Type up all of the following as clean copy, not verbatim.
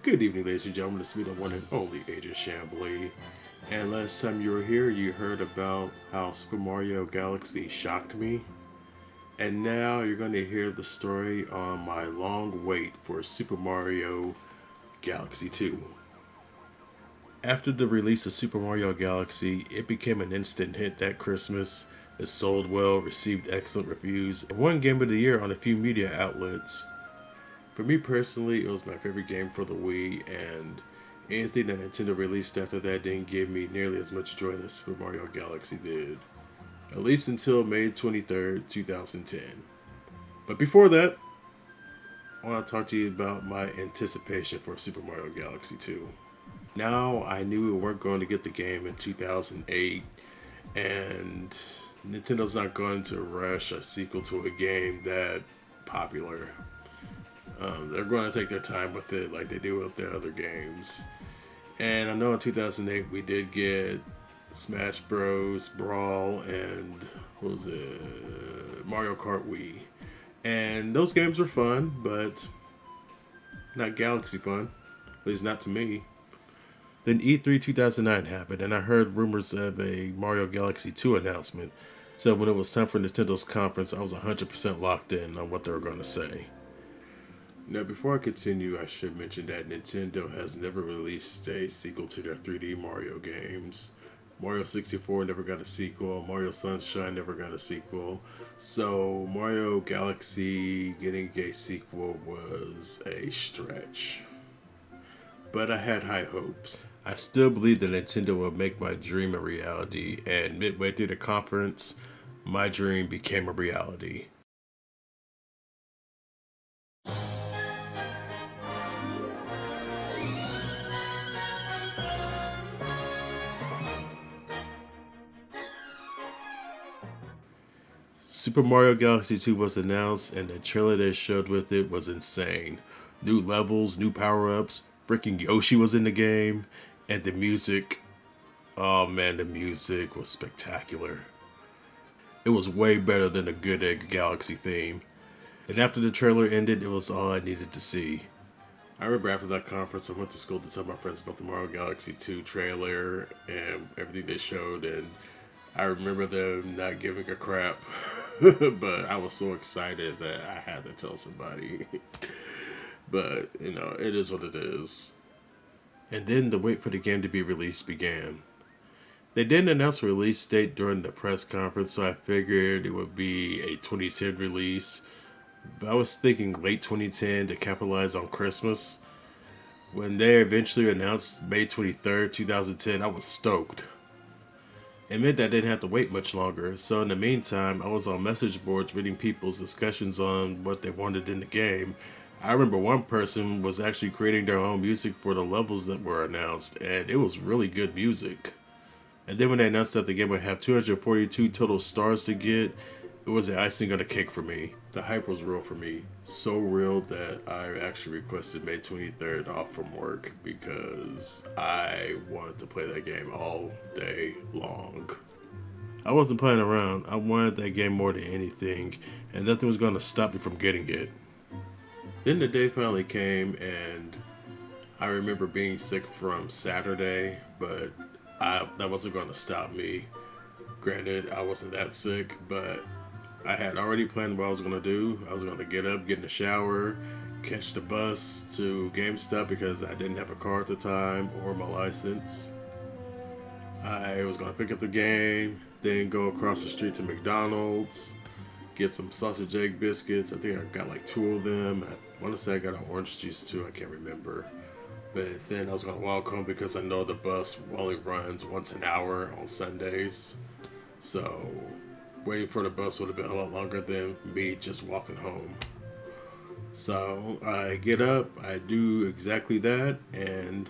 Good evening, ladies and gentlemen. This is the one and only Agent Shambly. And last time you were here, you heard about how Super Mario Galaxy shocked me. And now you're going to hear the story on my long wait for Super Mario Galaxy 2. After the release of Super Mario Galaxy, it became an instant hit that Christmas. It sold well, received excellent reviews, and won Game of the Year on a few media outlets. For me personally, it was my favorite game for the Wii, and anything that Nintendo released after that didn't give me nearly as much joy as Super Mario Galaxy did. At least until May 23rd, 2010. But before that, I want to talk to you about my anticipation for Super Mario Galaxy 2. Now, I knew we weren't going to get the game in 2008, and Nintendo's not going to rush a sequel to a game that popular. They're going to take their time with it like they do with their other games. And I know in 2008 we did get Smash Bros. Brawl and what was it? Mario Kart Wii. And those games were fun, but not Galaxy fun. At least not to me. Then E3 2009 happened, and I heard rumors of a Mario Galaxy 2 announcement. So when it was time for Nintendo's conference, I was 100% locked in on what they were going to say. Now, before I continue, I should mention that Nintendo has never released a sequel to their 3D Mario games. Mario 64 never got a sequel. Mario Sunshine never got a sequel. So, Mario Galaxy getting a sequel was a stretch. But I had high hopes. I still believe that Nintendo will make my dream a reality, and midway through the conference, my dream became a reality. Super Mario Galaxy 2 was announced, and the trailer they showed with it was insane. New levels, new power ups, freaking Yoshi was in the game, and the music. Oh man, the music was spectacular. It was way better than the Good Egg Galaxy theme. And after the trailer ended, it was all I needed to see. I remember after that conference, I went to school to tell my friends about the Mario Galaxy 2 trailer and everything they showed, and I remember them not giving a crap, but I was so excited that I had to tell somebody. But, it is what it is. And then the wait for the game to be released began. They didn't announce a release date during the press conference, so I figured it would be a 2010 release. But I was thinking late 2010 to capitalize on Christmas. When they eventually announced May 23rd, 2010, I was stoked. It meant that I didn't have to wait much longer, so in the meantime, I was on message boards reading people's discussions on what they wanted in the game. I remember one person was actually creating their own music for the levels that were announced, and it was really good music. And then when they announced that the game would have 242 total stars to get, it was the icing on the cake for me. The hype was real for me. So real that I actually requested May 23rd off from work because I wanted to play that game all day long. I wasn't playing around. I wanted that game more than anything, and nothing was going to stop me from getting it. Then the day finally came, and I remember being sick from Saturday, but that wasn't going to stop me. Granted, I wasn't that sick, but I had already planned what I was going to do. I was going to get up, get in the shower, catch the bus to GameStop because I didn't have a car at the time or my license. I was going to pick up the game, then go across the street to McDonald's, get some sausage egg biscuits. I think I got like 2 of them. I want to say I got an orange juice too. I can't remember. But then I was going to walk home because I know the bus only runs once an hour on Sundays. So waiting for the bus would have been a lot longer than me just walking home. So I get up, I do exactly that, and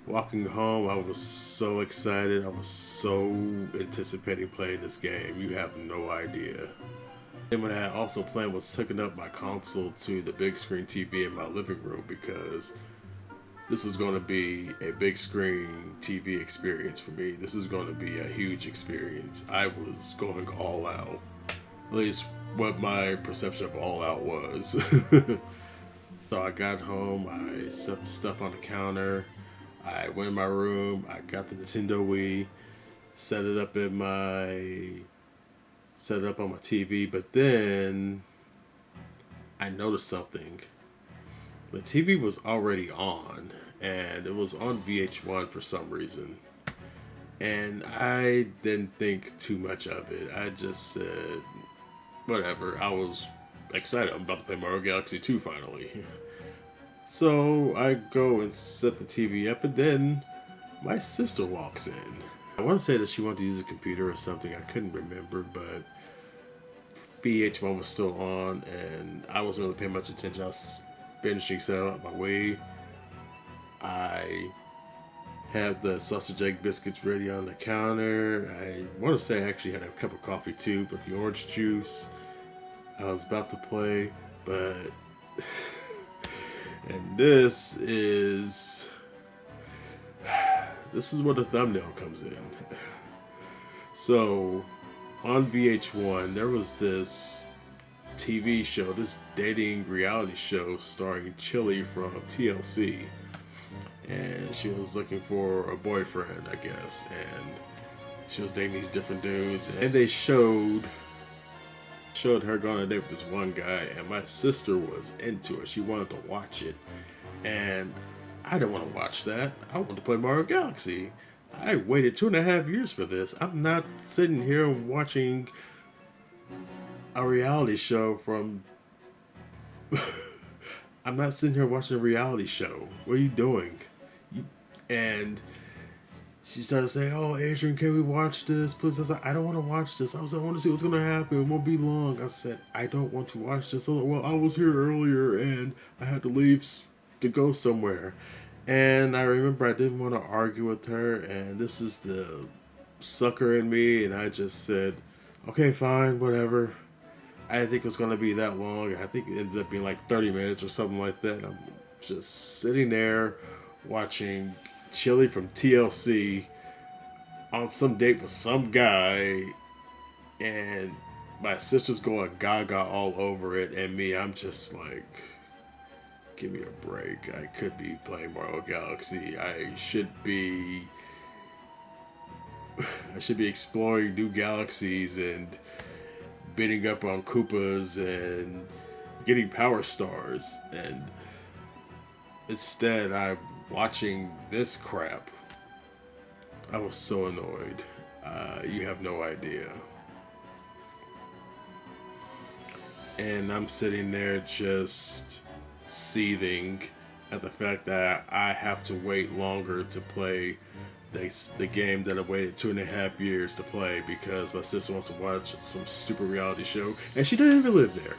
walking home, I was so excited. I was so anticipating playing this game. You have no idea. And what I also planned was hooking up my console to the big screen TV in my living room because this is going to be a big screen TV experience for me. This is going to be a huge experience. I was going all out. At least what my perception of all out was. So I got home, I set the stuff on the counter, I went in my room, I got the Nintendo Wii, set it up in my set it up on my TV, but then I noticed something. The TV was already on, and it was on VH1 for some reason. And I didn't think too much of it. I just said, whatever. I was excited. I'm about to play Mario Galaxy 2 finally. So I go and set the TV up, and then my sister walks in. I want to say that she wanted to use a computer or something. I couldn't remember, but VH1 was still on, and I wasn't really paying much attention. I was finishing setting up my way. I had the sausage egg biscuits ready on the counter. I want to say I actually had a cup of coffee too, but the orange juice I was about to play, but and this is where the thumbnail comes in. So on VH1 there was this TV show, this dating reality show starring Chilli from TLC. And she was looking for a boyfriend, I guess, and she was dating these different dudes, and they showed her going on a date with this one guy, and my sister was into it. She wanted to watch it, and I didn't want to watch that. I wanted to play Mario Galaxy. I waited 2.5 years for this. I'm not sitting here watching a reality show from. I'm not sitting here watching a reality show. What are you doing? And she started saying, "Oh, Adrian, can we watch this? Please." I was like, "I don't want to watch this." I want to see what's going to happen. It won't be long. I said, "I don't want to watch this." Well, I was here earlier and I had to leave to go somewhere. And I remember I didn't want to argue with her. And this is the sucker in me. And I just said, "Okay, fine, whatever." I didn't think it was going to be that long. I think it ended up being like 30 minutes or something like that. I'm just sitting there watching Chilli from TLC on some date with some guy, and my sister's going gaga all over it, and me, I'm just like, give me a break. I could be playing Mario Galaxy. I should be exploring new galaxies and beating up on Koopas and getting power stars, and instead I'm watching this crap. I was so annoyed. You have no idea. And I'm sitting there just seething at the fact that I have to wait longer to play the game that I waited 2.5 years to play because my sister wants to watch some stupid reality show, and she doesn't even live there.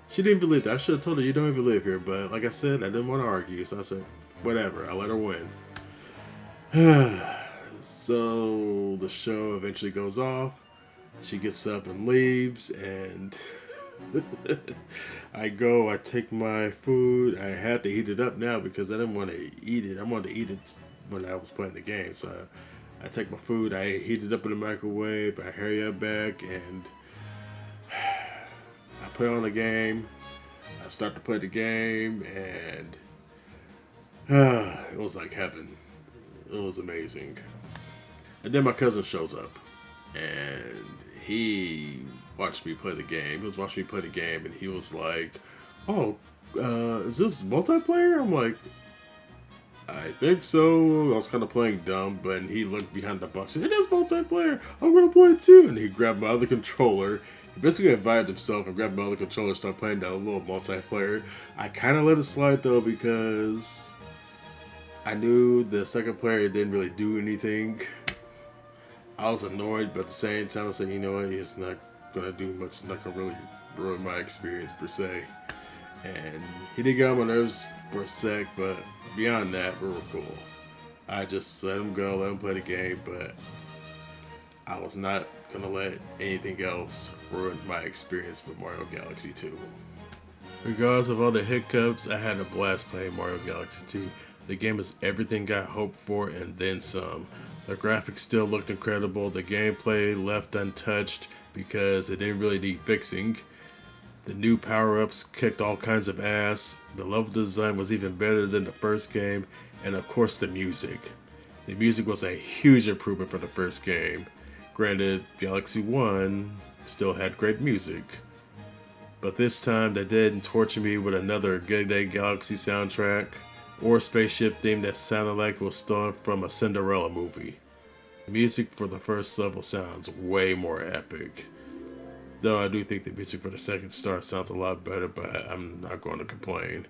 She didn't even live there. I should have told her you don't even live here, but like I said, I didn't want to argue, so I said, whatever, I let her win. So the show eventually goes off. She gets up and leaves, and I take my food. I had to heat it up now because I didn't want to eat it. I wanted to eat it when I was playing the game. So I take my food, I heat it up in the microwave, I hurry up back, and I put on the game. I start to play the game, and it was like heaven. It was amazing. And then my cousin shows up, and he watched me play the game. He was watching me play the game, and he was like, "Oh, is this multiplayer?" I'm like, "I think so." I was kind of playing dumb, but he looked behind the box and said, "It is multiplayer. I'm going to play it too." And he grabbed my other controller. He basically invited himself and grabbed my other controller and started playing that little multiplayer. I kind of let it slide though because I knew the second player didn't really do anything. I was annoyed, but at the same time I said, you know what, he's not going to do much. It's not going to really ruin my experience per se. And he did get on my nerves for a sec, but beyond that, we were cool. I just let him go, let him play the game, but I was not going to let anything else ruin my experience with Mario Galaxy 2. Regardless of all the hiccups, I had a blast playing Mario Galaxy 2. The game is everything I hoped for and then some. The graphics still looked incredible. The gameplay left untouched because it didn't really need fixing. The new power ups kicked all kinds of ass. The level design was even better than the first game. And of course, the music. The music was a huge improvement from the first game. Granted, Galaxy 1 still had great music. But this time, they didn't torture me with another Good Day Galaxy soundtrack or spaceship theme that sounded like it was stolen from a Cinderella movie. The music for the first level sounds way more epic. Though I do think the music for the second star sounds a lot better, but I'm not going to complain.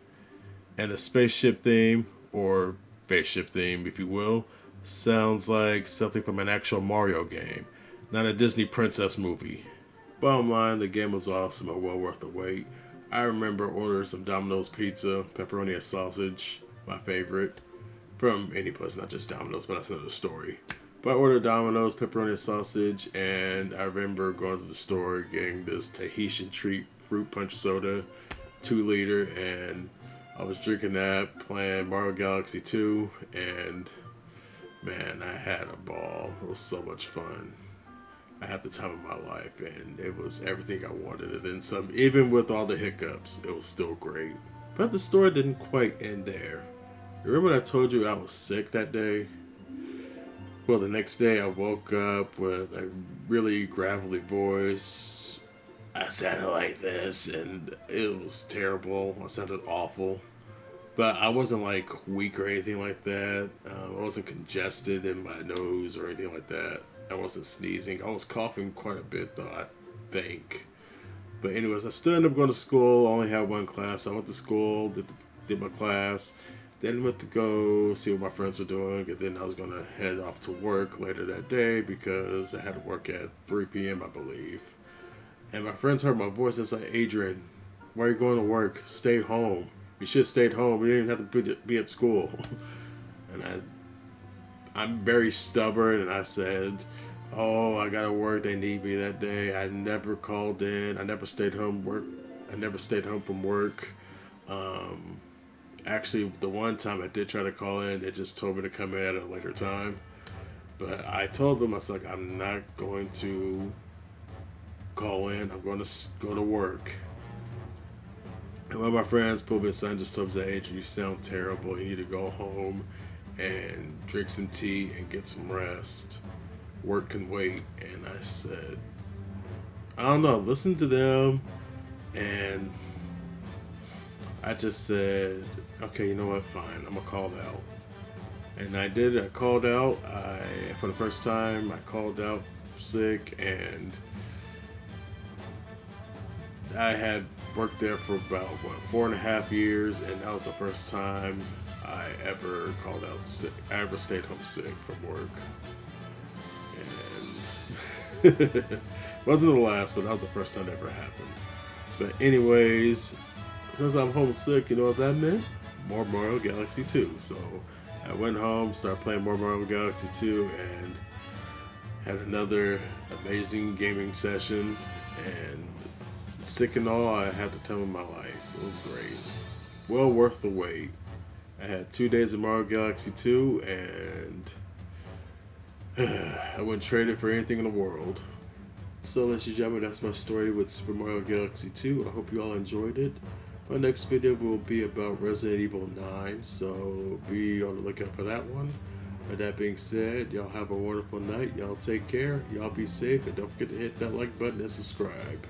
And the spaceship theme, or spaceship theme if you will, sounds like something from an actual Mario game, not a Disney princess movie. Bottom line, the game was awesome and well worth the wait. I remember ordering some Domino's pizza, pepperoni and sausage, my favorite, from any place, not just Domino's, but that's another story. But I ordered Domino's, pepperoni and sausage, and I remember going to the store getting this Tahitian treat fruit punch soda, 2 liter, and I was drinking that, playing Mario Galaxy 2, and man, I had a ball. It was so much fun. I had the time of my life, and it was everything I wanted, and then some. Even with all the hiccups, it was still great. But the story didn't quite end there. Remember when I told you I was sick that day? Well, the next day I woke up with a really gravelly voice. I sounded like this, and it was terrible. I sounded awful. But I wasn't like weak or anything like that. I wasn't congested in my nose or anything like that. I wasn't sneezing. I was coughing quite a bit though, I think. But anyways, I still ended up going to school. I only had one class. I went to school, did my class. Then went to go see what my friends were doing, and then I was going to head off to work later that day because I had to work at 3 p.m., I believe. And my friends heard my voice. It's like, Adrian, why are you going to work? Stay home. You should have stayed home. You didn't have to be at school. And I'm very stubborn, and I said, oh, I got to work. They need me that day. I never called in. I never stayed home. I never stayed home from work. Actually, the one time I did try to call in, they just told me to come in at a later time. But I told them, I was like, I'm not going to call in. I'm going to go to work. And one of my friends pulled me aside and just told me, hey, you sound terrible. You need to go home and drink some tea and get some rest. Work can wait. And I said, I don't know, listen to them. And I just said, okay, you know what, fine, I'm gonna call out. And I did, I called out. For the first time, I called out sick, and I had worked there for about, 4.5 years, and that was the first time I ever called out sick. I ever stayed home sick from work. And wasn't the last, but that was the first time that ever happened. But anyways, since I'm homesick, you know what that meant? More Mario Galaxy 2. So I went home, started playing more Mario Galaxy 2, and had another amazing gaming session. And sick and all, I had the time of my life. It was great. Well worth the wait. I had 2 days of Mario Galaxy 2, and I wouldn't trade it for anything in the world. So, ladies and gentlemen, that's my story with Super Mario Galaxy 2. I hope you all enjoyed it. My next video will be about Resident Evil 9, so be on the lookout for that one. With that being said, y'all have a wonderful night. Y'all take care. Y'all be safe, and don't forget to hit that like button and subscribe.